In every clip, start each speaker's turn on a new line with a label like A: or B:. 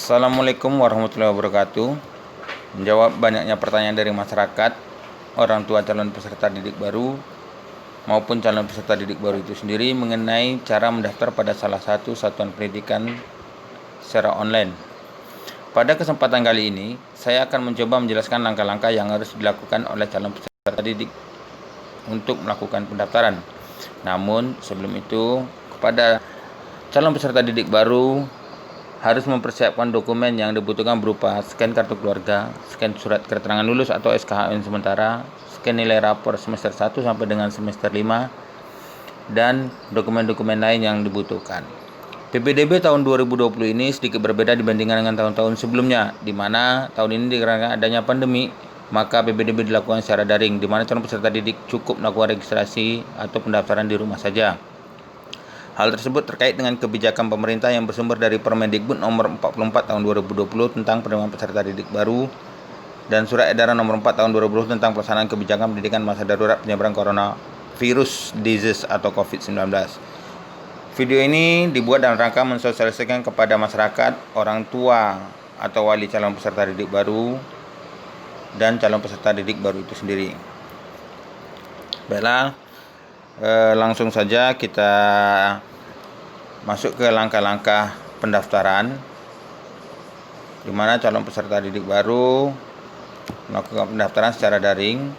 A: Assalamualaikum warahmatullahi wabarakatuh. Menjawab banyaknya pertanyaan dari masyarakat, orang tua calon peserta didik baru maupun calon peserta didik baru itu sendiri mengenai cara mendaftar pada salah satu satuan pendidikan secara online. Pada kesempatan kali ini, saya akan mencoba menjelaskan langkah-langkah yang harus dilakukan oleh calon peserta didik untuk melakukan pendaftaran. Namun, sebelum itu, kepada calon peserta didik baru harus mempersiapkan dokumen yang dibutuhkan berupa scan kartu keluarga, scan surat keterangan lulus atau SKHN sementara, scan nilai rapor semester 1 sampai dengan semester 5, dan dokumen-dokumen lain yang dibutuhkan. PPDB tahun 2020 ini sedikit berbeda dibandingkan dengan tahun-tahun sebelumnya, di mana tahun ini dikarenakan adanya pandemi, maka PPDB dilakukan secara daring, di mana calon peserta didik cukup melakukan registrasi atau pendaftaran di rumah saja. Hal tersebut terkait dengan kebijakan pemerintah yang bersumber dari Permendikbud nomor 44 tahun 2020 tentang penerimaan peserta didik baru dan Surat Edaran nomor 4 tahun 2020 tentang pelaksanaan kebijakan pendidikan masa darurat penyebaran coronavirus disease atau COVID-19. Video ini dibuat dalam rangka mensosialisasikan kepada masyarakat, orang tua atau wali calon peserta didik baru dan calon peserta didik baru itu sendiri. Baiklah, langsung saja kita masuk ke langkah-langkah pendaftaran, di mana calon peserta didik baru melakukan pendaftaran secara daring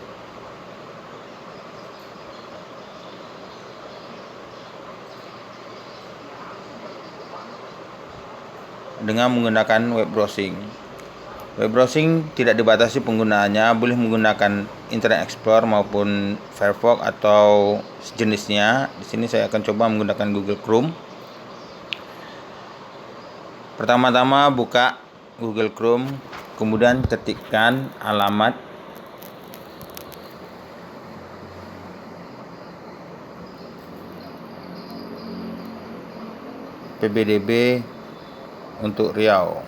A: dengan menggunakan web browsing. Web browsing tidak dibatasi penggunaannya, boleh menggunakan Internet Explorer maupun Firefox atau sejenisnya. Di sini saya akan coba menggunakan Google Chrome. Pertama-tama buka Google Chrome, kemudian ketikkan alamat PPDB untuk Riau.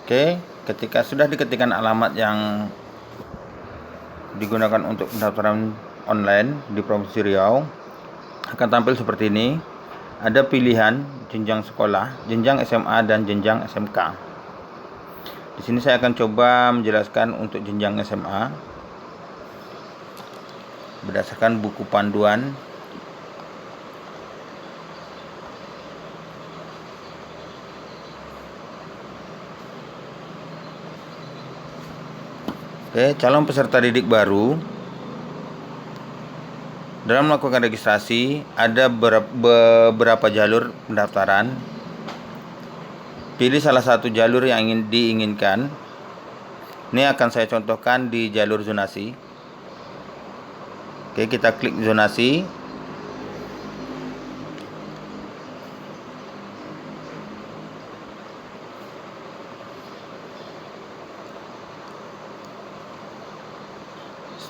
A: Oke, ketika sudah diketikkan alamat yang digunakan untuk pendaftaran online di Provinsi Riau, akan tampil seperti ini. Ada pilihan jenjang sekolah, jenjang SMA dan jenjang SMK. Di sini saya akan coba menjelaskan untuk jenjang SMA berdasarkan buku panduan. Oke, calon peserta didik baru dalam melakukan registrasi ada beberapa jalur pendaftaran. Pilih salah satu jalur yang diinginkan. Ini akan saya contohkan di jalur zonasi. Oke, kita klik zonasi.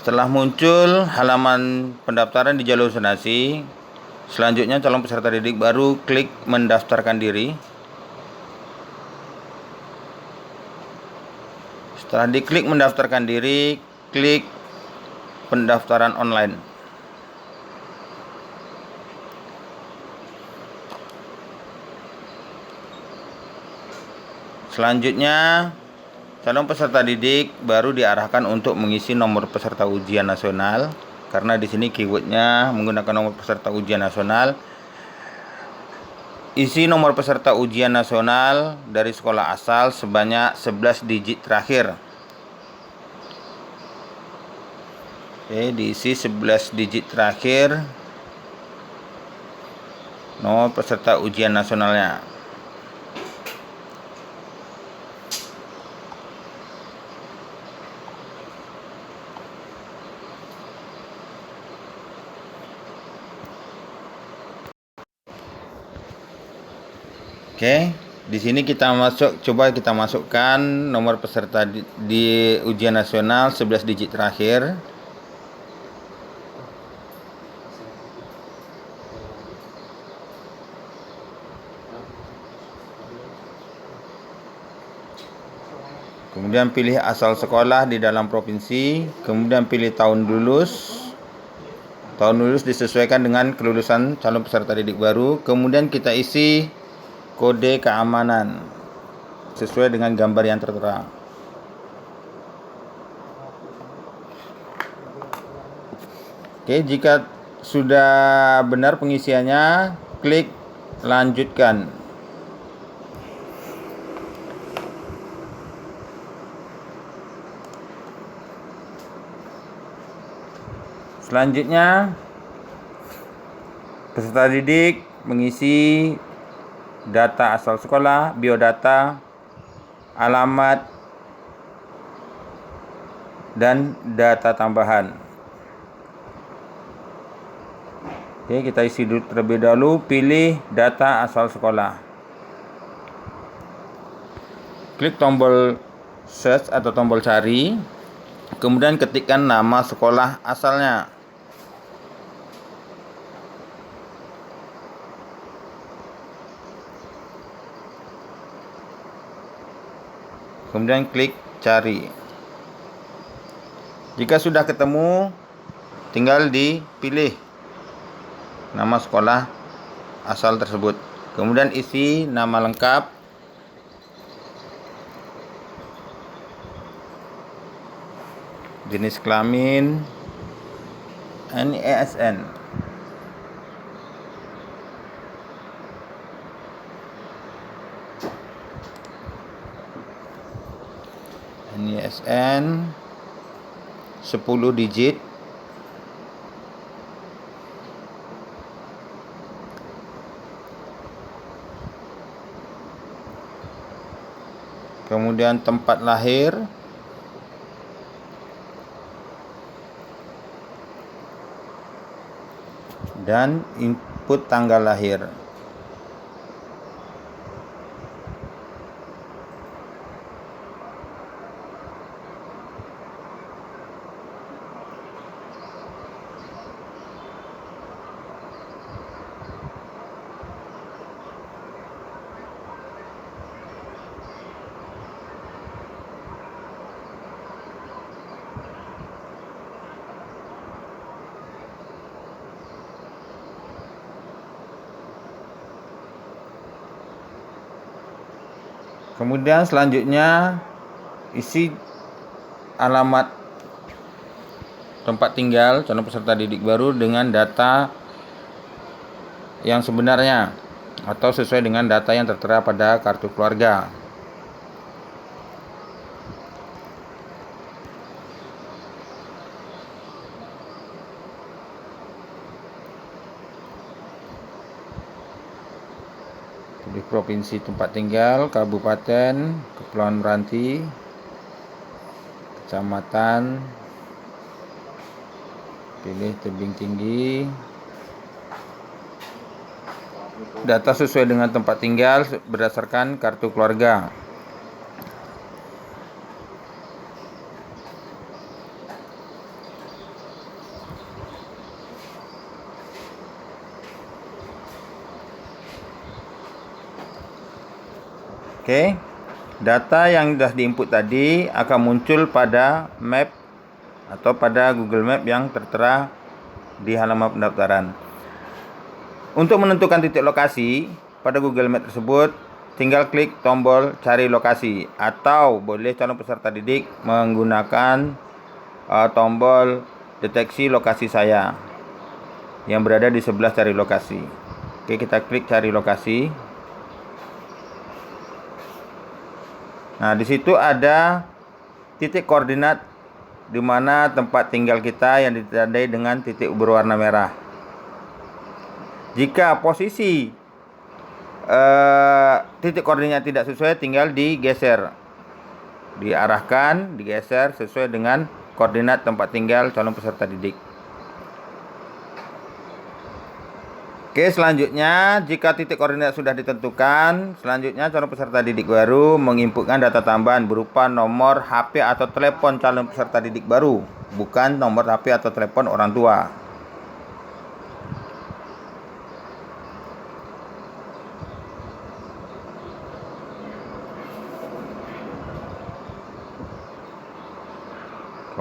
A: Setelah muncul halaman pendaftaran di jalur zonasi, selanjutnya calon peserta didik baru klik mendaftarkan diri. Setelah diklik mendaftarkan diri, klik pendaftaran online. Selanjutnya, calon peserta didik baru diarahkan untuk mengisi nomor peserta ujian nasional, karena di sini keywordnya menggunakan nomor peserta ujian nasional. Isi nomor peserta ujian nasional dari sekolah asal sebanyak 11 digit terakhir. Oke, diisi 11 digit terakhir nomor peserta ujian nasionalnya. Oke, di sini kita masukkan nomor peserta di ujian nasional 11 digit terakhir. Kemudian pilih asal sekolah di dalam provinsi, kemudian pilih tahun lulus. Tahun lulus disesuaikan dengan kelulusan calon peserta didik baru. Kemudian kita isi kode keamanan sesuai dengan gambar yang tertera. Oke, jika sudah benar pengisiannya, klik lanjutkan. Selanjutnya, peserta didik mengisi data asal sekolah, biodata, alamat, dan data tambahan. Oke, kita isi dulu terlebih dahulu. Pilih data asal sekolah. Klik tombol search atau tombol cari. Kemudian ketikkan nama sekolah asalnya. Kemudian klik cari. Jika sudah ketemu, tinggal dipilih nama sekolah asal tersebut. Kemudian isi nama lengkap, jenis kelamin, NISN. NISN 10 digit. Kemudian tempat lahir, dan input tanggal lahir. Kemudian selanjutnya isi alamat tempat tinggal calon peserta didik baru dengan data yang sebenarnya atau sesuai dengan data yang tertera pada kartu keluarga. Pilih provinsi tempat tinggal, kabupaten, kepulauan Meranti, kecamatan, pilih tebing tinggi, data sesuai dengan tempat tinggal berdasarkan kartu keluarga. Oke, data yang sudah diinput tadi akan muncul pada map atau pada Google Map yang tertera di halaman pendaftaran. Untuk menentukan titik lokasi pada Google Map tersebut, tinggal klik tombol cari lokasi, atau boleh calon peserta didik menggunakan tombol deteksi lokasi saya yang berada di sebelah cari lokasi. Oke, kita klik cari lokasi. Nah, di situ ada titik koordinat di mana tempat tinggal kita yang ditandai dengan titik berwarna merah. Jika posisi titik koordinat tidak sesuai, tinggal digeser, diarahkan, digeser sesuai dengan koordinat tempat tinggal calon peserta didik. Oke, selanjutnya jika titik koordinat sudah ditentukan, selanjutnya calon peserta didik baru menginputkan data tambahan berupa nomor HP atau telepon calon peserta didik baru, bukan nomor HP atau telepon orang tua.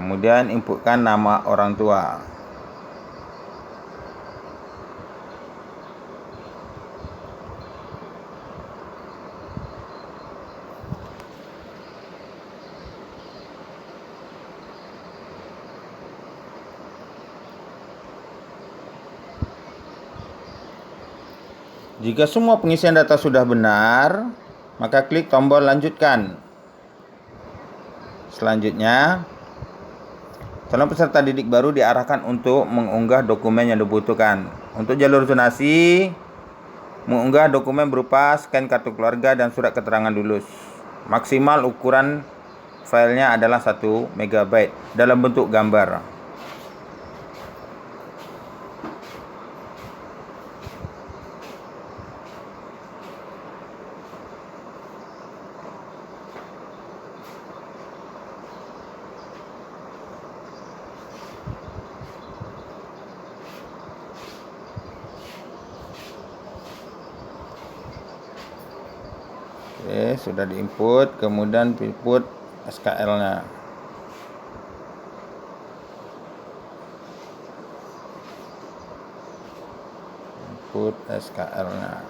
A: Kemudian inputkan nama orang tua. Jika semua pengisian data sudah benar, maka klik tombol lanjutkan. Selanjutnya, calon peserta didik baru diarahkan untuk mengunggah dokumen yang dibutuhkan. Untuk jalur zonasi, mengunggah dokumen berupa scan kartu keluarga dan surat keterangan lulus. Maksimal ukuran filenya adalah 1 MB dalam bentuk gambar. Oke, sudah diinput, kemudian input SKL-nya. Input SKL-nya.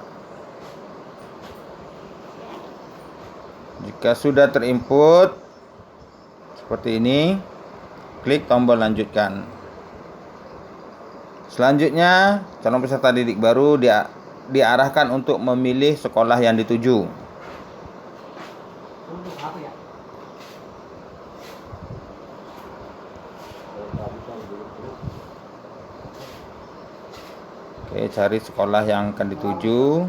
A: Jika sudah terinput seperti ini, klik tombol lanjutkan. Selanjutnya, calon peserta didik baru diarahkan untuk memilih sekolah yang dituju. Oke, cari sekolah yang akan dituju.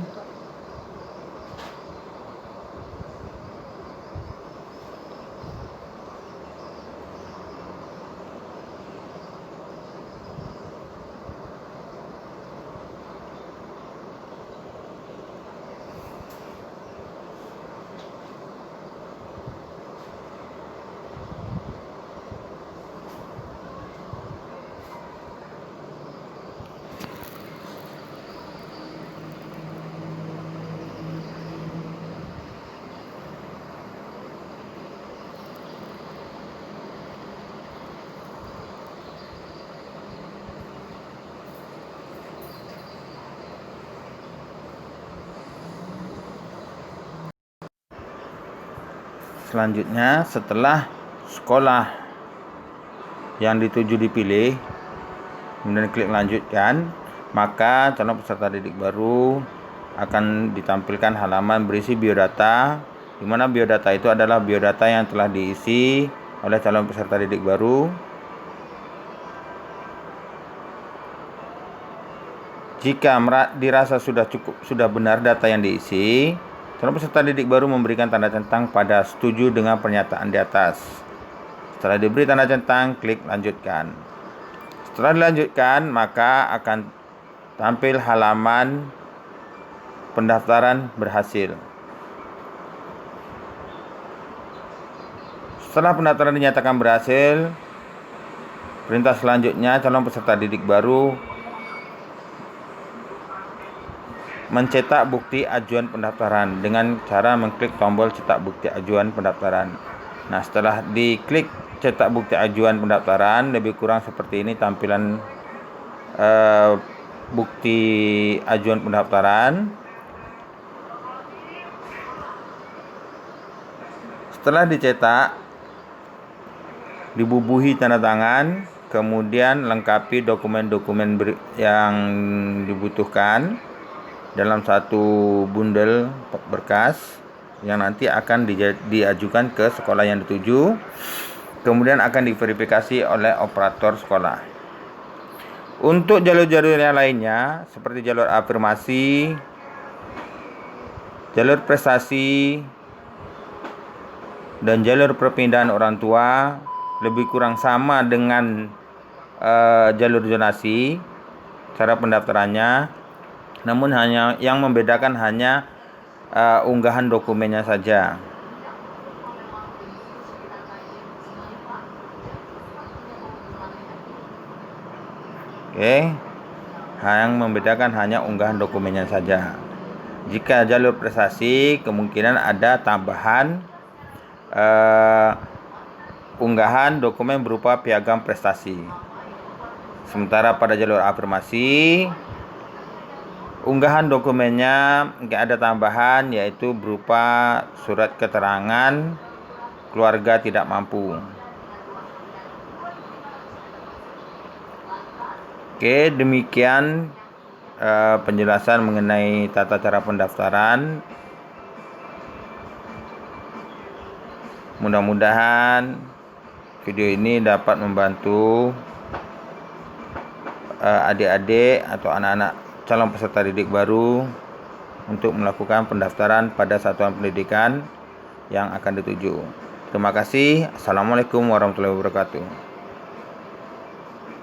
A: Selanjutnya, setelah sekolah yang dituju dipilih, kemudian klik lanjutkan, maka calon peserta didik baru akan ditampilkan halaman berisi biodata, di mana biodata itu adalah biodata yang telah diisi oleh calon peserta didik baru. Jika dirasa sudah benar data yang diisi, calon peserta didik baru memberikan tanda centang pada setuju dengan pernyataan di atas. Setelah diberi tanda centang, klik lanjutkan. Setelah dilanjutkan, maka akan tampil halaman pendaftaran berhasil. Setelah pendaftaran dinyatakan berhasil, perintah selanjutnya calon peserta didik baru mencetak bukti ajuan pendaftaran dengan cara mengklik tombol cetak bukti ajuan pendaftaran. Nah, setelah diklik cetak bukti ajuan pendaftaran, lebih kurang seperti ini tampilan bukti ajuan pendaftaran. Setelah dicetak, dibubuhi tanda tangan, kemudian lengkapi dokumen-dokumen yang dibutuhkan dalam satu bundel berkas yang nanti akan diajukan ke sekolah yang dituju, kemudian akan diverifikasi oleh operator sekolah. Untuk jalur-jalur yang lainnya seperti jalur afirmasi, jalur prestasi, dan jalur perpindahan orang tua lebih kurang sama dengan jalur zonasi cara pendaftarannya. Namun hanya yang membedakan hanya unggahan dokumennya saja. Oke, yang membedakan hanya unggahan dokumennya saja. Jika jalur prestasi, kemungkinan ada tambahan unggahan dokumen berupa piagam prestasi. Sementara pada jalur afirmasi, unggahan dokumennya nggak ada tambahan, yaitu berupa surat keterangan keluarga tidak mampu. Oke, demikian penjelasan mengenai tata cara pendaftaran. Mudah-mudahan video ini dapat membantu adik-adik atau anak-anak calon peserta didik baru untuk melakukan pendaftaran pada satuan pendidikan yang akan dituju. Terima kasih. Assalamualaikum warahmatullahi wabarakatuh.